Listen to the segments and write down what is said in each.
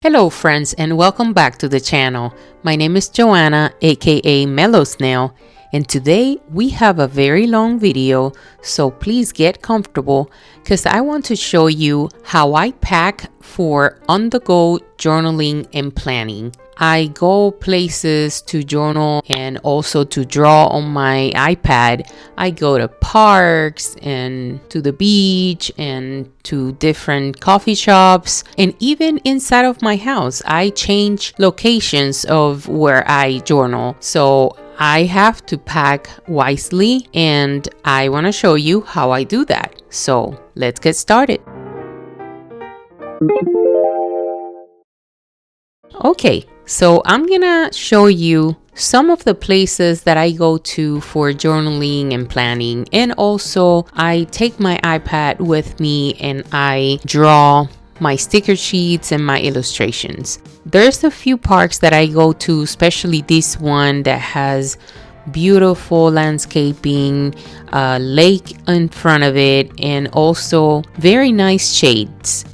Hello friends and welcome back to the channel. My name is Joanna, aka Mellow Snail, and today we have a very long video, so please get comfortable because I want to show you how I pack for on-the-go journaling and planning. I go places to journal and also to draw on my iPad. I go to parks and to the beach and to different coffee shops, and even inside of my house I change locations of where I journal. So I have to pack wisely, and I want to show you how I do that. So let's get started. Okay, so I'm gonna show you some of the places that I go to for journaling and planning, and also I take my iPad with me and I draw my sticker sheets and my illustrations. There's a few parks that I go to, especially this one that has beautiful landscaping, a lake in front of it, and also very nice shades.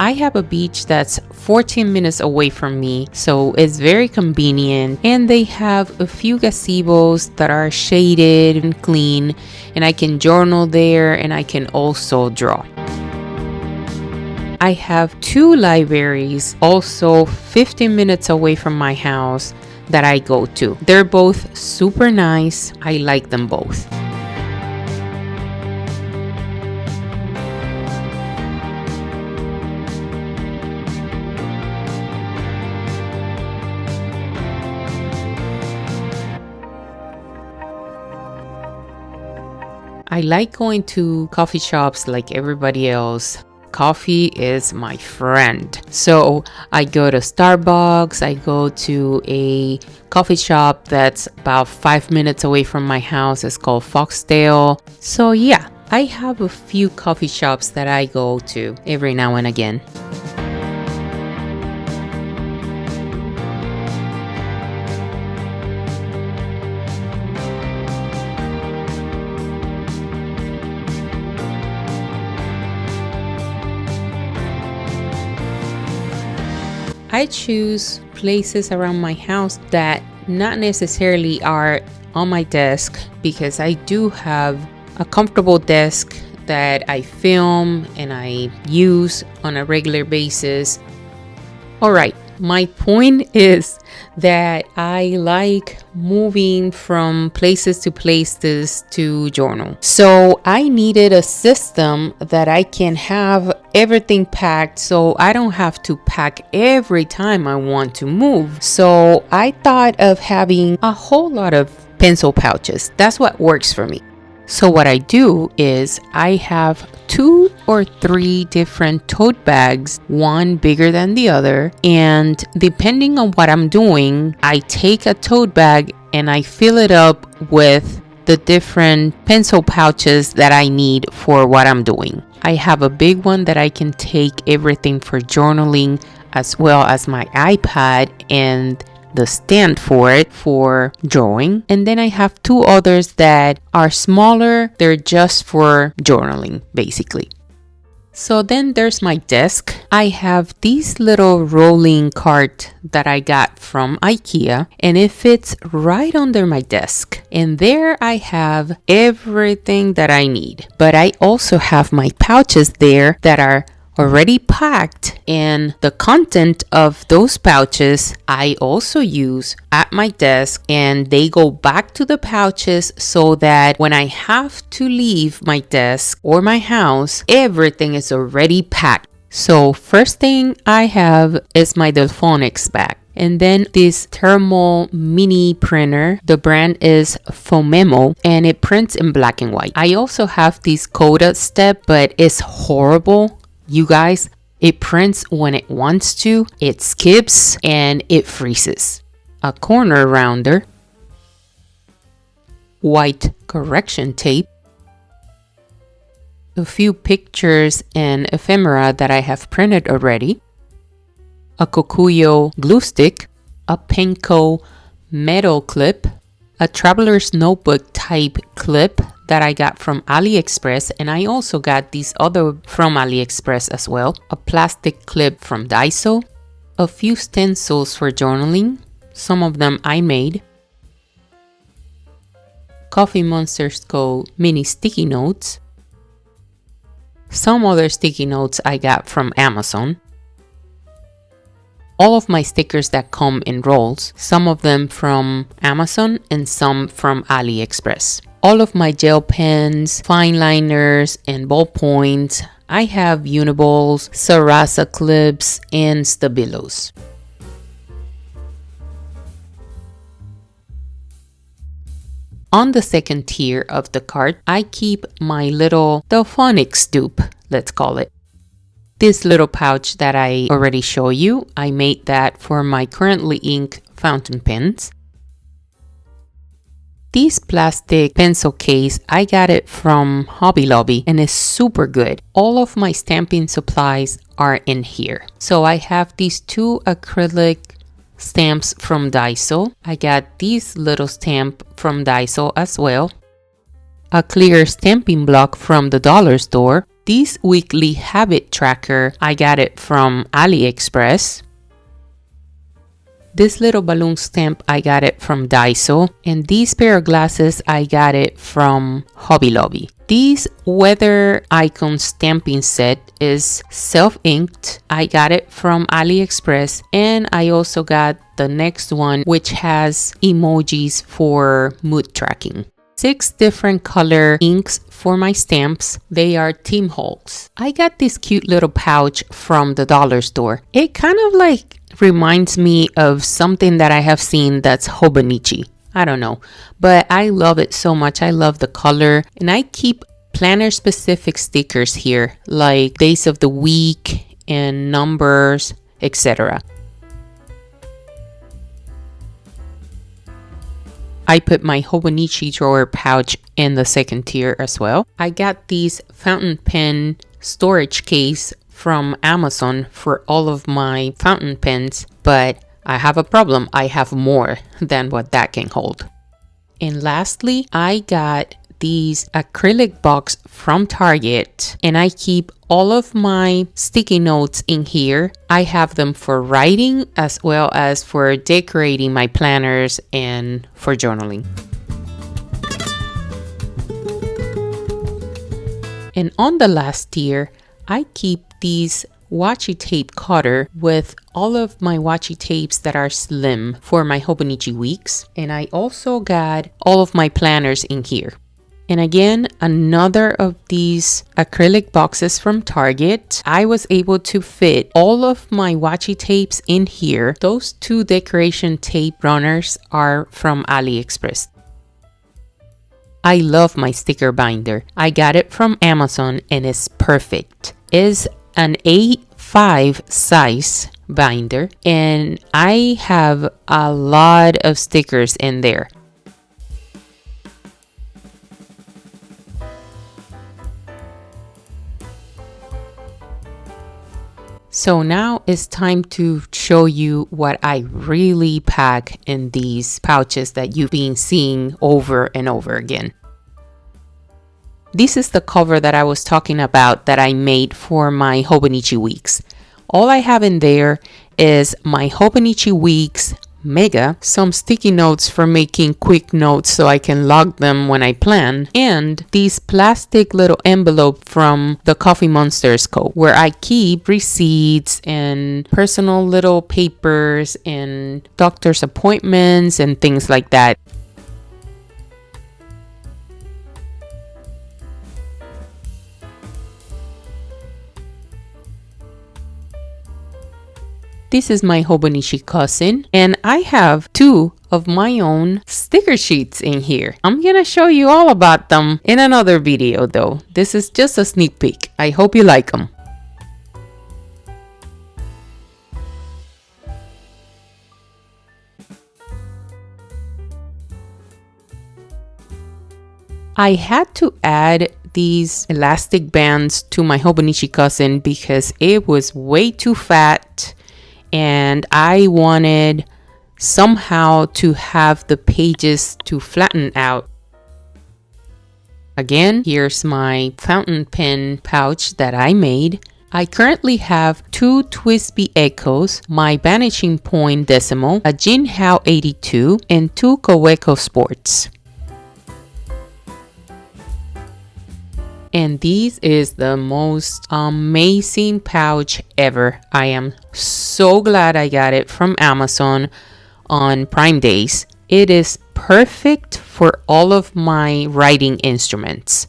I have a beach that's 14 minutes away from me, so it's very convenient, and they have a few gazebos that are shaded and clean, and I can journal there and I can also draw. I have two libraries also 15 minutes away from my house that I go to. They're both super nice. I like them both. I like going to coffee shops like everybody else. Coffee is my friend. So I go to Starbucks, I go to a coffee shop that's about 5 minutes away from my house. It's called Foxtail. So yeah, I have a few coffee shops that I go to every now and again. I choose places around my house that not necessarily are on my desk, because I do have a comfortable desk that I film and I use on a regular basis. All right, my point is that I like moving from places to journal. So I needed a system that I can have everything packed, so I don't have to pack every time I want to move. So I thought of having a whole lot of pencil pouches. That's what works for me. So what I do is I have 2 or 3 different tote bags, one bigger than the other, and depending on what I'm doing, I take a tote bag and I fill it up with the different pencil pouches that I need for what I'm doing. I have a big one that I can take everything for journaling, as well as my iPad and the stand for it for drawing. And then I have 2 others that are smaller. They're just for journaling, basically. So then there's my desk. I have this little rolling cart that I got from IKEA, and it fits right under my desk. And there I have everything that I need. But I also have my pouches there that are already packed, and the content of those pouches I also use at my desk, and they go back to the pouches so that when I have to leave my desk or my house, everything is already packed. So first thing I have is my Delfonics bag. And then this thermal mini printer. The brand is Fomemo, and it prints in black and white. I also have this Coda Step, but it's horrible. You guys, it prints when it wants to, it skips, and it freezes. A corner rounder, white correction tape, a few pictures and ephemera that I have printed already, a Kokuyo glue stick, a Penco metal clip, a traveler's notebook type clip that I got from AliExpress, and I also got these other from AliExpress as well. A plastic clip from Daiso, a few stencils for journaling, some of them I made, Coffee Monster's Co. mini sticky notes, some other sticky notes I got from Amazon, all of my stickers that come in rolls, some of them from Amazon and some from AliExpress. All of my gel pens, fine liners, and ballpoints. I have Uniballs, Sarasa clips, and Stabilos. On the second tier of the cart, I keep my little Delfonics dupe, let's call it. This little pouch that I already show you, I made that for my Currently Ink fountain pens. This plastic pencil case, I got it from Hobby Lobby and it's super good. All of my stamping supplies are in here. So I have these two acrylic stamps from Daiso. I got this little stamp from Daiso as well. A clear stamping block from the dollar store. This weekly habit tracker, I got it from AliExpress. This little balloon stamp, I got it from Daiso. And these pair of glasses, I got it from Hobby Lobby. This weather icon stamping set is self-inked. I got it from AliExpress. And I also got the next one, which has emojis for mood tracking. 6 different color inks for my stamps. They are Team Hulks. I got this cute little pouch from the dollar store. It kind of like reminds me of something that I have seen that's Hobonichi. I don't know, but I love it so much. I love the color, and I keep planner specific stickers here like days of the week and numbers, etc. I put my Hobonichi drawer pouch in the second tier as well. I got these fountain pen storage case from Amazon for all of my fountain pens, but I have a problem. I have more than what that can hold. And lastly, I got these acrylic box from Target, and I keep all of my sticky notes in here. I have them for writing as well as for decorating my planners and for journaling. And on the last tier, I keep these washi tape cutter with all of my washi tapes that are slim for my Hobonichi weeks. And I also got all of my planners in here. And again, another of these acrylic boxes from Target. I was able to fit all of my washi tapes in here. Those 2 decoration tape runners are from AliExpress. I love my sticker binder. I got it from Amazon and it's perfect. It's an A5 size binder and I have a lot of stickers in there. So now it's time to show you what I really pack in these pouches that you've been seeing over and over again. This is the cover that I was talking about that I made for my Hobonichi weeks. All I have in there is my Hobonichi weeks Mega, some sticky notes for making quick notes so I can log them when I plan, and these plastic little envelope from the Coffee Monster's Co. where I keep receipts and personal little papers and doctor's appointments and things like that. This is my Hobonichi cousin, and I have 2 of my own sticker sheets in here. I'm gonna show you all about them in another video though. This is just a sneak peek. I hope you like them. I had to add these elastic bands to my Hobonichi cousin because it was way too fat. And I wanted somehow to have the pages to flatten out. Again, here's my fountain pen pouch that I made. I currently have 2 Twisby Echoes, my vanishing point decimal, a Jinhao 82, and 2 Coweco Sports. And this is the most amazing pouch ever. I am so glad I got it from Amazon on Prime Days. It is perfect for all of my writing instruments.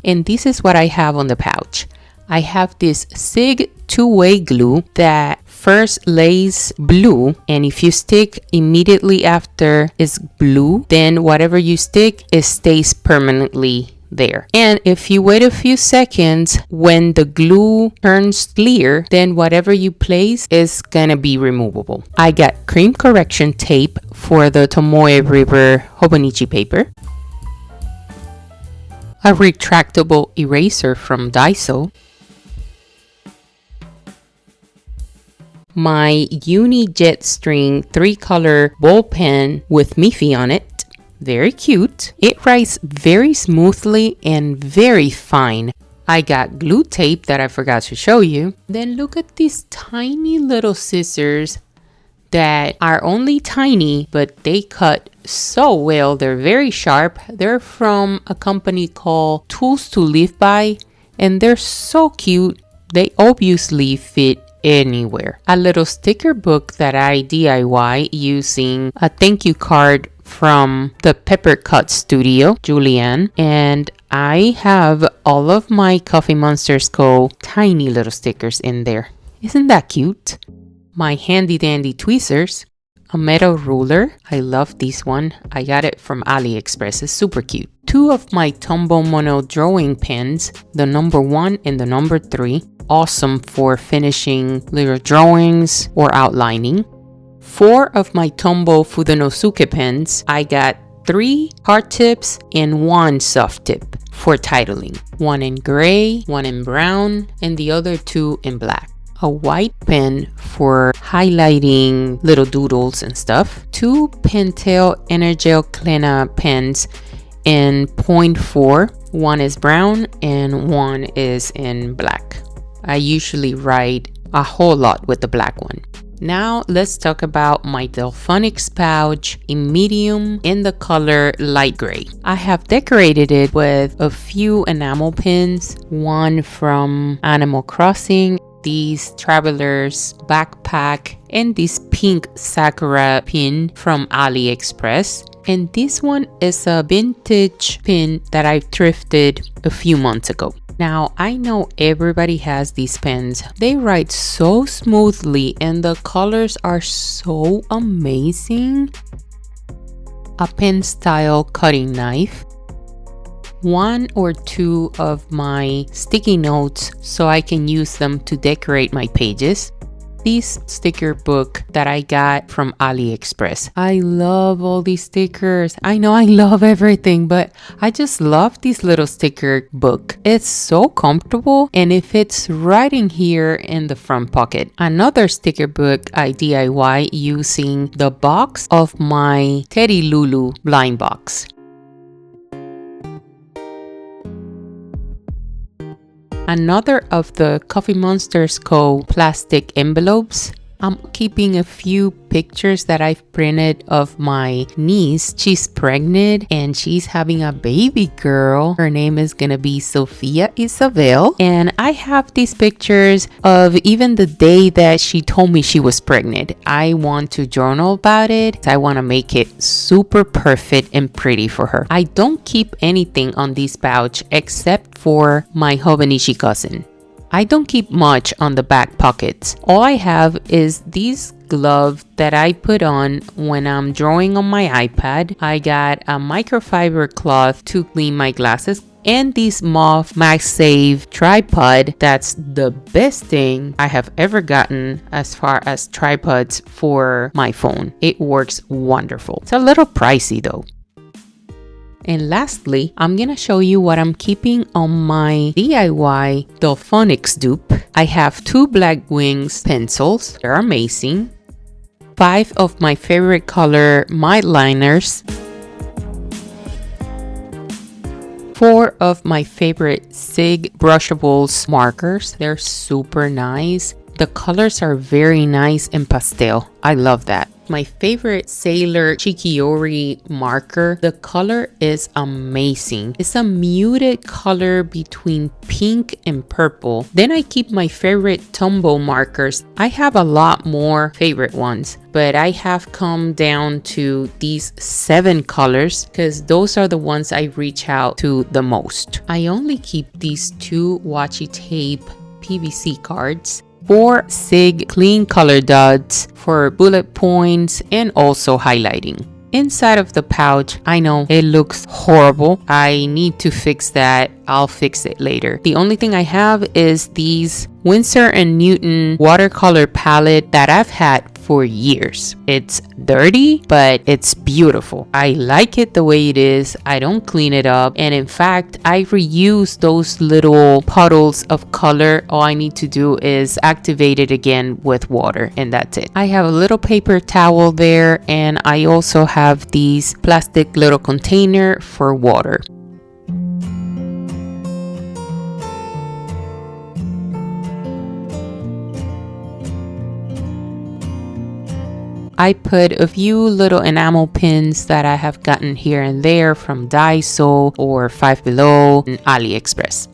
And this is what I have on the pouch. I have this SIG two-way glue that first lays blue, and if you stick immediately after is blue, then whatever you stick, it stays permanently there. And if you wait a few seconds, when the glue turns clear, then whatever you place is gonna be removable. I got cream correction tape for the Tomoe River Hobonichi paper, a retractable eraser from Daiso, my Uni Jet String 3-color ball pen with Miffy on it. Very cute. It writes very smoothly and very fine. I got glue tape that I forgot to show you. Then look at these tiny little scissors that are only tiny, but they cut so well. They're very sharp. They're from a company called Tools to Live By, and they're so cute. They obviously fit anywhere. A little sticker book that I DIY using a thank you card from the Pepper Cut Studio, Julianne, and I have all of my Coffee Monsters Co. tiny little stickers in there. Isn't that cute? My handy dandy tweezers, a metal ruler. I love this one. I got it from AliExpress. It's super cute. 2 of my Tombow Mono drawing pens, the number 1 and the number 3. Awesome for finishing little drawings or outlining. 4 of my Tombow Fudenosuke pens. I got 3 hard tips and 1 soft tip for titling. 1 in gray, 1 in brown, and the other 2 in black. A white pen for highlighting little doodles and stuff. 2 Pentel Energel Klena pens in 0.4. 1 is brown and 1 is in black. I usually write a whole lot with the black one. Now let's talk about my Delfonics pouch in medium in the color light gray. I have decorated it with a few enamel pins, one from Animal Crossing, these Traveler's backpack, and this pink Sakura pin from AliExpress. And this one is a vintage pin that I thrifted a few months ago. Now, I know everybody has these pens. They write so smoothly and the colors are so amazing. A pen style cutting knife. 1 or 2 of my sticky notes so I can use them to decorate my pages. This sticker book that I got from AliExpress. I love all these stickers. I know I love everything, but I just love this little sticker book. It's so comfortable and it fits right in here in the front pocket. Another sticker book I DIY using the box of my Teddy Lulu blind box. Another of the Coffee Monsters Co. plastic envelopes. I'm keeping a few pictures that I've printed of my niece. She's pregnant and she's having a baby girl. Her name is gonna be Sophia Isabel. And I have these pictures of even the day that she told me she was pregnant. I want to journal about it. I want to make it super perfect and pretty for her. I don't keep anything on this pouch except for my Hobonichi cousin. I don't keep much on the back pockets. All I have is these gloves that I put on when I'm drawing on my iPad. I got a microfiber cloth to clean my glasses and this mauve MagSafe tripod. That's the best thing I have ever gotten as far as tripods for my phone. It works wonderful. It's a little pricey though. And lastly, I'm gonna show you what I'm keeping on my DIY Delfonics dupe. I have 2 Black Wings pencils. They're amazing. 5 of my favorite color mite liners. 4 of my favorite SIG brushables markers. They're super nice. The colors are very nice and pastel. I love that. My favorite Sailor Chikiori marker. The color is amazing. It's a muted color between pink and purple. Then I keep my favorite Tombow markers. I have a lot more favorite ones, but I have come down to these 7 colors because those are the ones I reach out to the most. I only keep these 2 washi tape PVC cards, 4 SIG clean color dots for bullet points and also highlighting. Inside of the pouch, I know it looks horrible. I need to fix that. I'll fix it later. The only thing I have is these Winsor & Newton watercolor palette that I've had for years. It's dirty, but it's beautiful. I like it the way it is. I don't clean it up. And in fact, I reuse those little puddles of color. All I need to do is activate it again with water, and that's it. I have a little paper towel there, and I also have these plastic little container for water. I put a few little enamel pins that I have gotten here and there from Daiso or Five Below and AliExpress.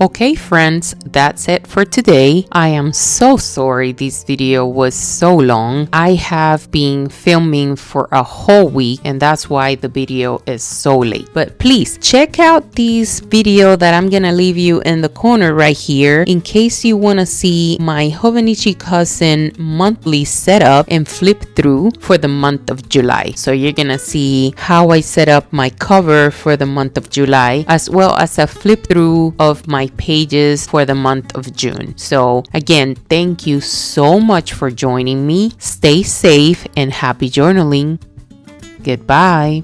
Okay friends, that's it for today. I am so sorry this video was so long. I have been filming for a whole week and that's why the video is so late. But please check out this video that I'm gonna leave you in the corner right here in case you wanna see my Hobonichi cousin monthly setup and flip through for the month of July. So you're gonna see how I set up my cover for the month of July as well as a flip through of my pages for the month of June. So again, thank you so much for joining me. Stay safe and happy journaling. Goodbye.